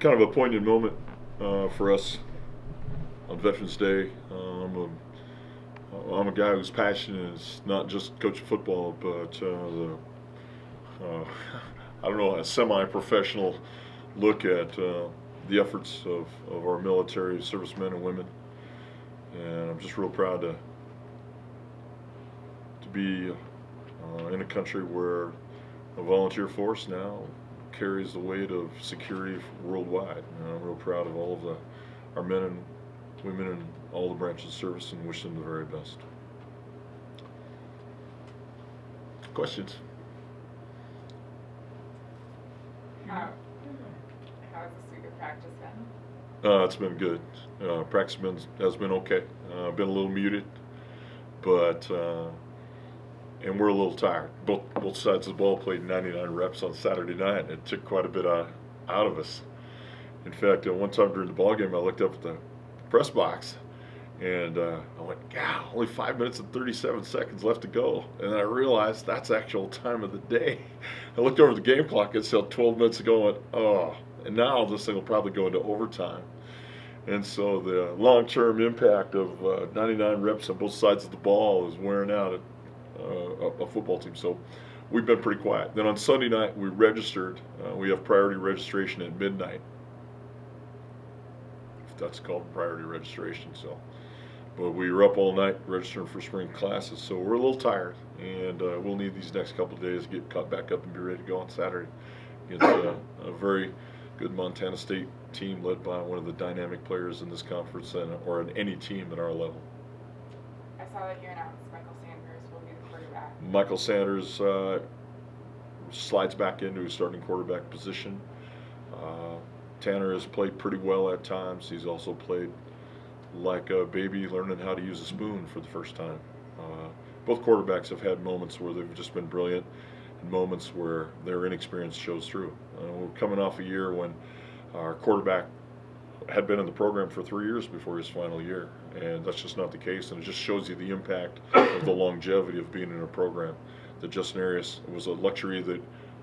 kind of a poignant moment for us on Veterans Day. I'm a guy whose passion is not just coaching football, but uh, I don't know, a semi-professional look at the efforts of our military servicemen and women. And I'm just real proud to be in a country where a volunteer force now carries the weight of security worldwide. And I'm real proud of all of our men and women in all the branches of service and wish them the very best. Questions? How has this week of practice been? It's been good. Practice has been okay. Been a little muted, but and we're a little tired. Both sides of the ball played 99 reps on Saturday night, and it took quite a bit out of us. In fact, one time during the ball game, I looked up at the press box, and I went, "God, only 5 minutes and 37 seconds left to go." And then I realized that's actual time of the day. I looked over the game clock; it said 12 minutes ago. And went, "Oh!" And now this thing will probably go into overtime. And so the long-term impact of 99 reps on both sides of the ball is wearing out a football team. So we've been pretty quiet. Then on Sunday night, we registered. We have priority registration at midnight. If that's called priority registration. So, but we were up all night registering for spring classes. So we're a little tired, and we'll need these next couple of days to get caught back up and be ready to go on Saturday against a very good Montana State team led by one of the dynamic players in this conference or in any team at our level. I saw that you announced Michael Sanders will be the quarterback. Michael Sanders slides back into his starting quarterback position. Tanner has played pretty well at times. He's also played like a baby learning how to use a spoon for the first time. Both quarterbacks have had moments where they've just been brilliant and moments where their inexperience shows through. We're coming off a year when our quarterback had been in the program for 3 years before his final year, and that's just not the case, and it just shows you the impact of the longevity of being in a program. That Justin Arias was a luxury that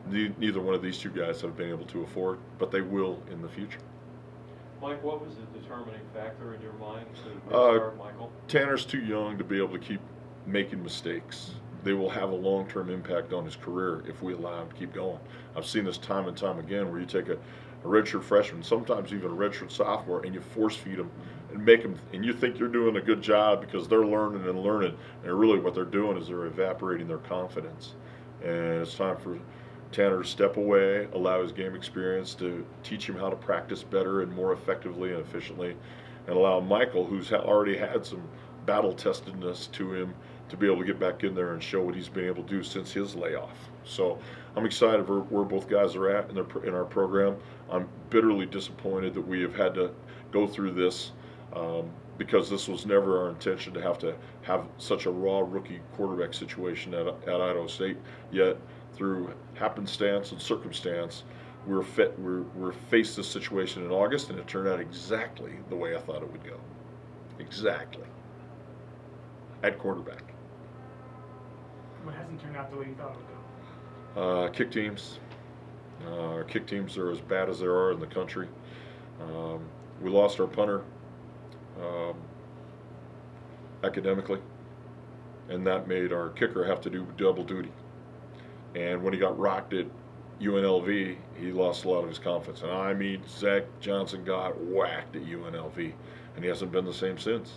neither one of these two guys have been able to afford, but they will in the future. Mike, what was the determining factor in your mind to restart Michael? Tanner's too young to be able to keep making mistakes. They will have a long-term impact on his career if we allow him to keep going. I've seen this time and time again where you take a redshirt freshman, sometimes even a redshirt sophomore, and you force feed them and make them, and you think you're doing a good job because they're learning, and really what they're doing is they're evaporating their confidence. And it's time for Tanner to step away, allow his game experience to teach him how to practice better and more effectively and efficiently, and allow Michael, who's already had some battle-testedness to him, to be able to get back in there and show what he's been able to do since his layoff. So I'm excited for where both guys are at in our program. I'm bitterly disappointed that we have had to go through this because this was never our intention to have such a raw rookie quarterback situation at Idaho State. Yet through happenstance and circumstance, we're faced this situation in August, and it turned out exactly the way I thought it would go. Exactly. At quarterback. What hasn't turned out the way you thought it would go? Kick teams. Our kick teams are as bad as there are in the country. We lost our punter academically, and that made our kicker have to do double duty. And when he got rocked at UNLV, he lost a lot of his confidence. And I mean, Zach Johnson got whacked at UNLV, and he hasn't been the same since.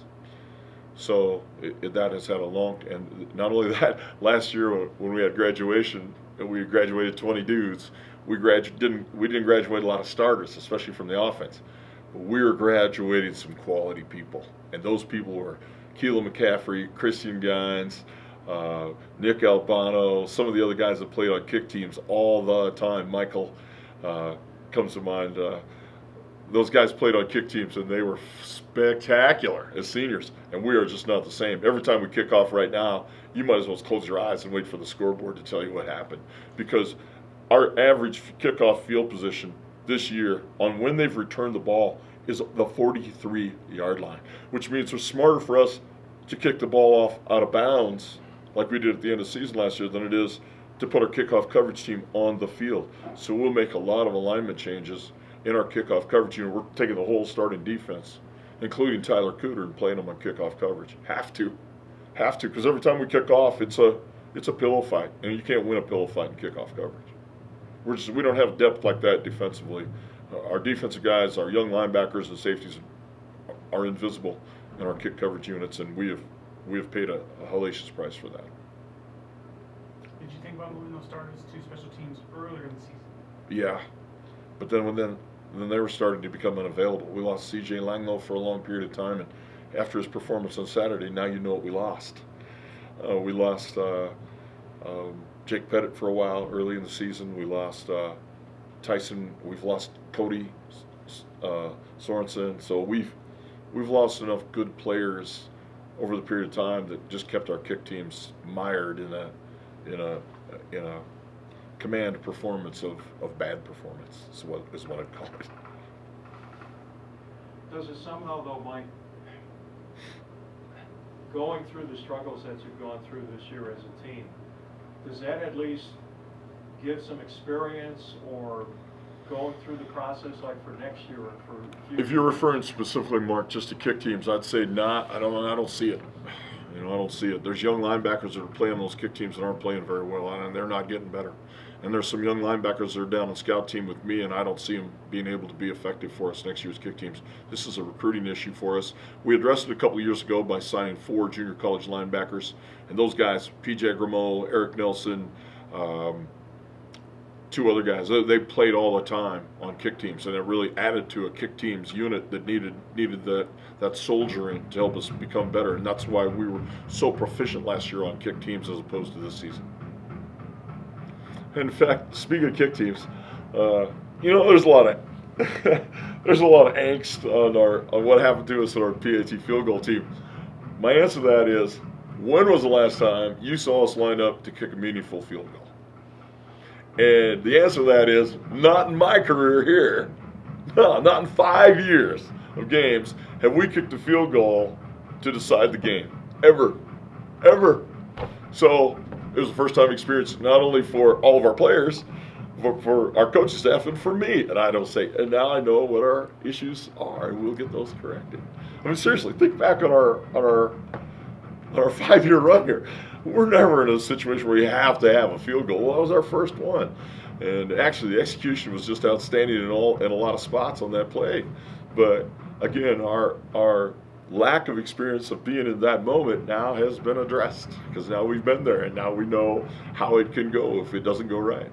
So that has had a long, and not only that, last year when we had graduation, and we graduated 20 dudes, we didn't graduate a lot of starters, especially from the offense. But we were graduating some quality people, and those people were Keelan McCaffrey, Christian Gines, Nick Albano, some of the other guys that played on kick teams all the time. Michael comes to mind. Those guys played on kick teams, and they were spectacular as seniors, and we are just not the same. Every time we kick off right now, you might as well close your eyes and wait for the scoreboard to tell you what happened, because our average kickoff field position this year on when they've returned the ball is the 43-yard line, which means it's smarter for us to kick the ball off out of bounds like we did at the end of the season last year than it is to put our kickoff coverage team on the field. So we'll make a lot of alignment changes in our kickoff coverage unit. We're taking the whole starting defense, including Tyler Cooter, and playing them on kickoff coverage. Have to, because every time we kick off, it's a pillow fight, and you can't win a pillow fight in kickoff coverage. We don't have depth like that defensively. Our defensive guys, our young linebackers and safeties, are invisible in our kick coverage units, and we have paid a hellacious price for that. Did you think about moving those starters to special teams earlier in the season? Yeah, but then they were starting to become unavailable. We lost C.J. Langlow for a long period of time, and after his performance on Saturday, now you know what we lost. We lost Jake Pettit for a while early in the season. We lost Tyson. We've lost Cody Sorensen. So we've lost enough good players over the period of time that just kept our kick teams mired in a command performance of bad performance is what I'd call it. Does it somehow, though, Mike, going through the struggles that you've gone through this year as a team, does that at least give some experience, or going through the process like for next year or for future? If you're referring specifically, Mark, just to kick teams, I'd say not. I don't see it. I don't see it. There's young linebackers that are playing those kick teams that aren't playing very well, and they're not getting better. And there's some young linebackers that are down on scout team with me, and I don't see them being able to be effective for us next year's kick teams. This is a recruiting issue for us. We addressed it a couple of years ago by signing 4 junior college linebackers, and those guys, P.J. Grimeau, Eric Nelson, 2 other guys, they played all the time on kick teams, and it really added to a kick teams unit that needed that soldiering to help us become better, and that's why we were so proficient last year on kick teams as opposed to this season. In fact, speaking of kick teams, there's a lot of angst on what happened to us on our PAT field goal team. My answer to that is, when was the last time you saw us line up to kick a meaningful field goal? And the answer to that is, not in my career here. No, not in 5 years of games have we kicked a field goal to decide the game. Ever. So it was the first time experience, not only for all of our players, but for our coaching staff and for me. And and now I know what our issues are, and we'll get those corrected. I mean, seriously, think back on our 5-year run here. We're never in a situation where you have to have a field goal. Well, that was our first one. And actually, the execution was just outstanding in a lot of spots on that play. But again, our lack of experience of being in that moment now has been addressed, because now we've been there, and now we know how it can go if it doesn't go right.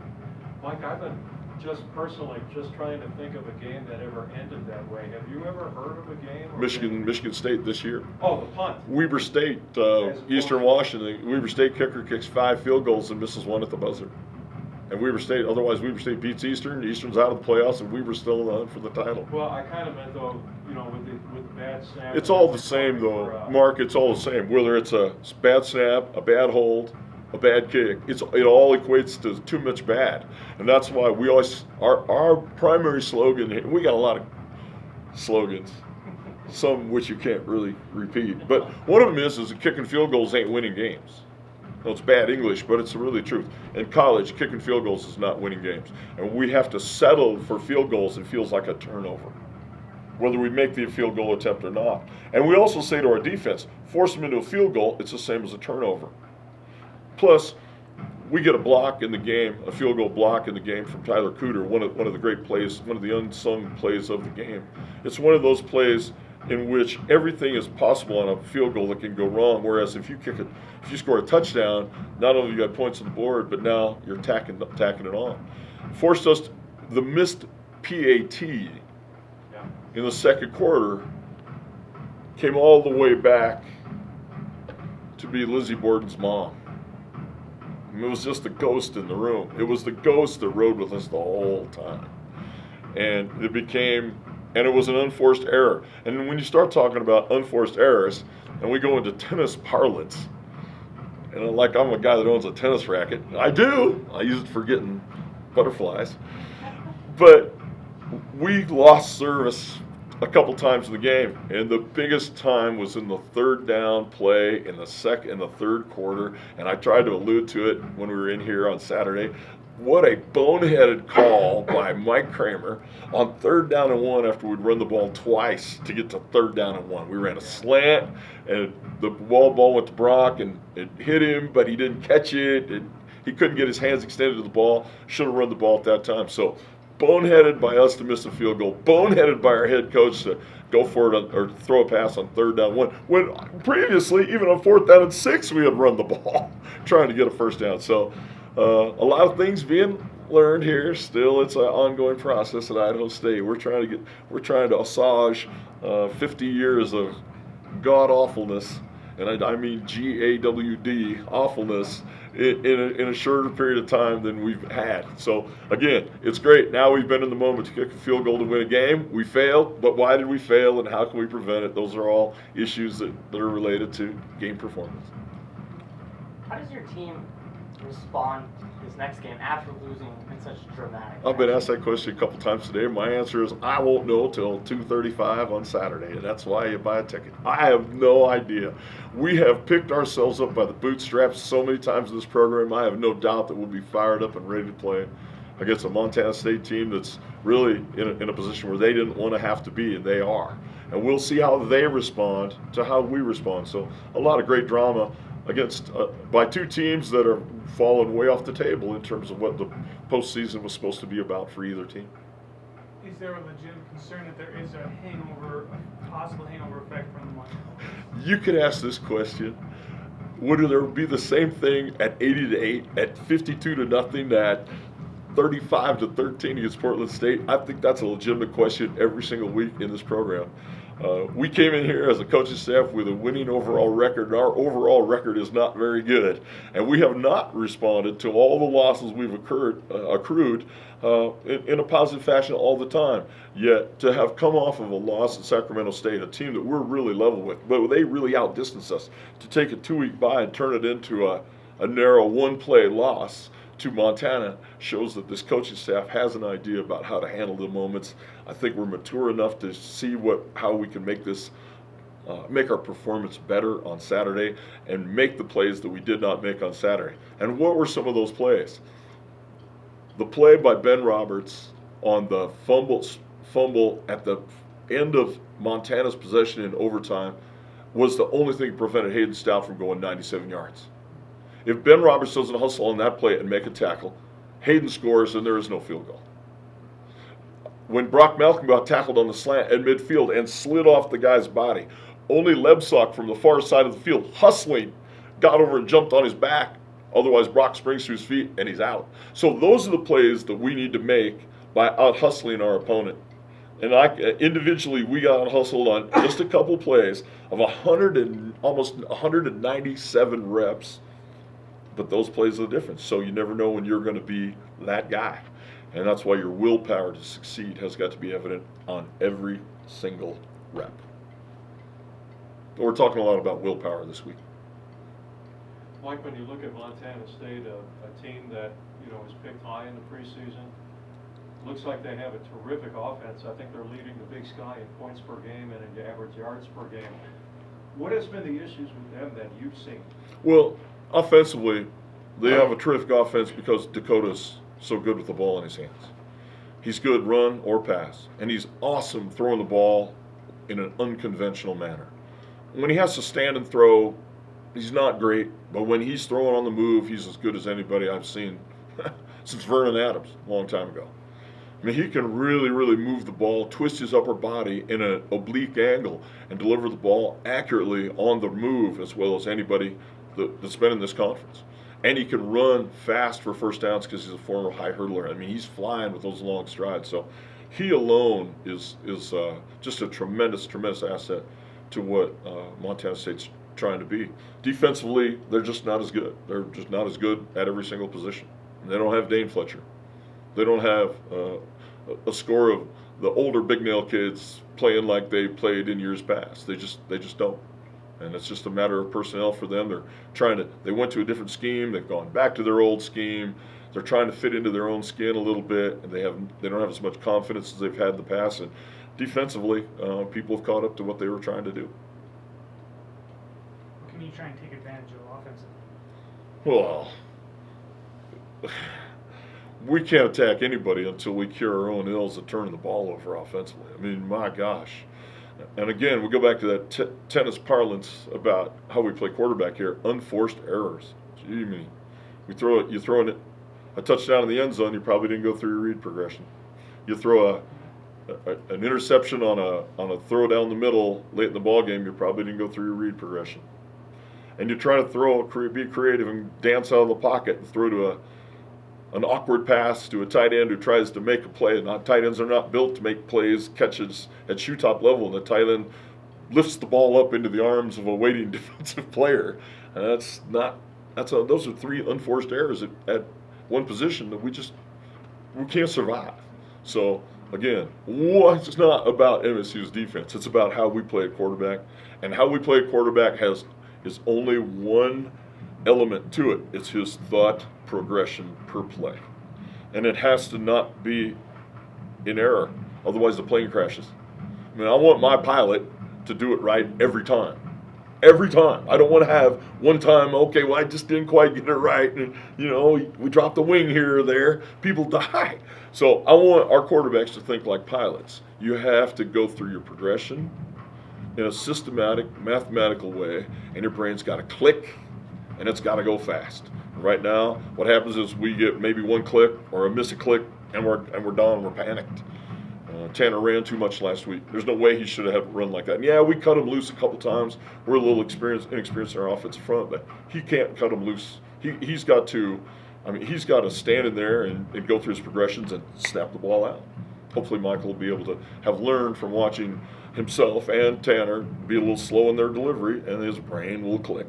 Mike, I've been just trying to think of a game that ever ended that way. Have you ever heard of a game? Michigan State this year. Oh, the punt. Weber State, Eastern Washington. Weber State kicker kicks 5 field goals and misses 1 at the buzzer. And Weber State beats Eastern. Eastern's out of the playoffs, and Weber's still in the hunt for the title. Well, I kind of meant, though, with the bad snap. It's all the same, though, Mark. It's all the same. Whether it's a bad snap, a bad hold, a bad kick, it all equates to too much bad. And that's why we always, our primary slogan, we got a lot of slogans, some which you can't really repeat. But one of them is that kicking field goals ain't winning games. Well, it's bad English, but it's really the truth. In college, kicking field goals is not winning games. And we have to settle for field goals that feels like a turnover, whether we make the field goal attempt or not. And we also say to our defense, force them into a field goal, it's the same as a turnover. Plus, we get a block in the game, a field goal block in the game from Tyler Cooter, one of the great plays, one of the unsung plays of the game. It's one of those plays in which everything is possible on a field goal that can go wrong, whereas if you score a touchdown, not only you got points on the board, but now you're tacking it on. Forced us, the missed PAT in the second quarter came all the way back to be Lizzie Borden's mom. It was just the ghost in the room. It was the ghost that rode with us the whole time. And it was an unforced error. And when you start talking about unforced errors, and we go into tennis parlance, and I'm a guy that owns a tennis racket. I do. I use it for getting butterflies. But we lost service a couple times in the game, and the biggest time was in the third down play in the third quarter. And I tried to allude to it when we were in here on Saturday. what a boneheaded call by Mike Kramer on 3rd down and 1 after we'd run the ball twice to get to 3rd down and 1. We ran a slant, and the ball went to Brock, and it hit him, but he didn't catch it. And he couldn't get his hands extended to the ball. Should have run the ball at that time. So boneheaded by us to miss a field goal. Boneheaded by our head coach to go for it or throw a pass on 3rd down 1. When previously, even on 4th down and 6, we had run the ball trying to get a first down. So a lot of things being learned here. Still, it's an ongoing process at Idaho State. We're trying to assuage 50 years of god awfulness, and I mean GAWD awfulness in a shorter period of time than we've had. So again, it's great. Now we've been in the moment to kick a field goal to win a game. We failed, but why did we fail, and how can we prevent it? Those are all issues that are related to game performance. How does your team respond this next game after losing in such dramatic I've been fashion? asked that question a couple times today. My answer is I won't know till 2:35 on Saturday, and that's why you buy a ticket. I have no idea. We have picked ourselves up by the bootstraps so many times in this program. I have no doubt that we'll be fired up and ready to play against a Montana State team that's really in a position where they didn't want to have to be, and they are. And we'll see how they respond to how we respond. So a lot of great drama against by two teams that are falling way off the table in terms of what the postseason was supposed to be about for either team. Is there a legitimate concern that there is a possible hangover effect from the Montana? You could ask this question: would there be the same thing at 80-8, at 52-0, at 35-13 against Portland State? I think that's a legitimate question every single week in this program. We came in here as a coaching staff with a winning overall record. Our overall record is not very good, and we have not responded to all the losses we've accrued in a positive fashion all the time. Yet to have come off of a loss at Sacramento State, a team that we're really level with, but they really outdistanced us, to take a 2-week bye and turn it into a narrow one-play loss to Montana shows that this coaching staff has an idea about how to handle the moments. I think we're mature enough to see how we can make this make our performance better on Saturday and make the plays that we did not make on Saturday. And what were some of those plays? The play by Ben Roberts on the fumble at the end of Montana's possession in overtime was the only thing that prevented Hayden Stout from going 97 yards. If Ben Roberts doesn't hustle on that play and make a tackle, Hayden scores and there is no field goal. When Brock Malcolm got tackled on the slant at midfield and slid off the guy's body, only Lebsock from the far side of the field, hustling, got over and jumped on his back. Otherwise, Brock springs to his feet and he's out. So those are the plays that we need to make by out-hustling our opponent. And individually, we got out-hustled on just a couple plays of almost 197 reps. But those plays are the difference. So you never know when you're going to be that guy. And that's why your willpower to succeed has got to be evident on every single rep. We're talking a lot about willpower this week. Mike, when you look at Montana State, a team that was picked high in the preseason, looks like they have a terrific offense. I think they're leading the Big Sky in points per game and in average yards per game. What has been the issues with them that you've seen? Well, offensively, they have a terrific offense because Dakota's so good with the ball in his hands. He's good run or pass, and he's awesome throwing the ball in an unconventional manner. When he has to stand and throw, he's not great, but when he's throwing on the move, he's as good as anybody I've seen since Vernon Adams a long time ago. I mean, he can really, really move the ball, twist his upper body in an oblique angle, and deliver the ball accurately on the move as well as anybody that's been in this conference. And he can run fast for first downs because he's a former high hurdler. I mean, he's flying with those long strides. So he alone is just a tremendous, tremendous asset to what Montana State's trying to be. Defensively, they're just not as good. They're just not as good at every single position. And they don't have Dane Fletcher. They don't have a score of the older big nail kids playing like they played in years past. They just don't. And it's just a matter of personnel for them. They went to a different scheme. They've gone back to their old scheme. They're trying to fit into their own skin a little bit, and they don't have as much confidence as they've had in the past. And defensively, people have caught up to what they were trying to do. Can you try and take advantage of offensively? Well, we can't attack anybody until we cure our own ills of turning the ball over offensively. I mean, my gosh. And again, we go back to that tennis parlance about how we play quarterback here. Unforced errors. Gee, me. You throw a touchdown in the end zone, you probably didn't go through your read progression. You throw an interception on a throw down the middle late in the ball game, you probably didn't go through your read progression. And you try to be creative and dance out of the pocket and throw to an awkward pass to a tight end who tries to make a play. And tight ends are not built to make plays, catches at shoe top level. And the tight end lifts the ball up into the arms of a waiting defensive player. And those are three unforced errors at one position that we can't survive. So again, it's not about MSU's defense. It's about how we play at quarterback, and how we play at quarterback is only one element to it. It's his thought progression per play, and it has to not be in error. Otherwise, the plane crashes. I mean, I want my pilot to do it right every time. Every time. I don't want to have one time, okay, well, I just didn't quite get it right. And, we dropped a wing here or there. People die. So I want our quarterbacks to think like pilots. You have to go through your progression in a systematic, mathematical way, and your brain's got to click, and it's got to go fast. And right now, what happens is we get maybe one click or a miss a click, and we're done. We're panicked. Tanner ran too much last week. There's no way he should have had a run like that. And yeah, we cut him loose a couple times. We're a little inexperienced in our offensive front, but he can't cut him loose. He's got to stand in there and go through his progressions and snap the ball out. Hopefully Michael will be able to have learned from watching himself and Tanner be a little slow in their delivery, and his brain will click.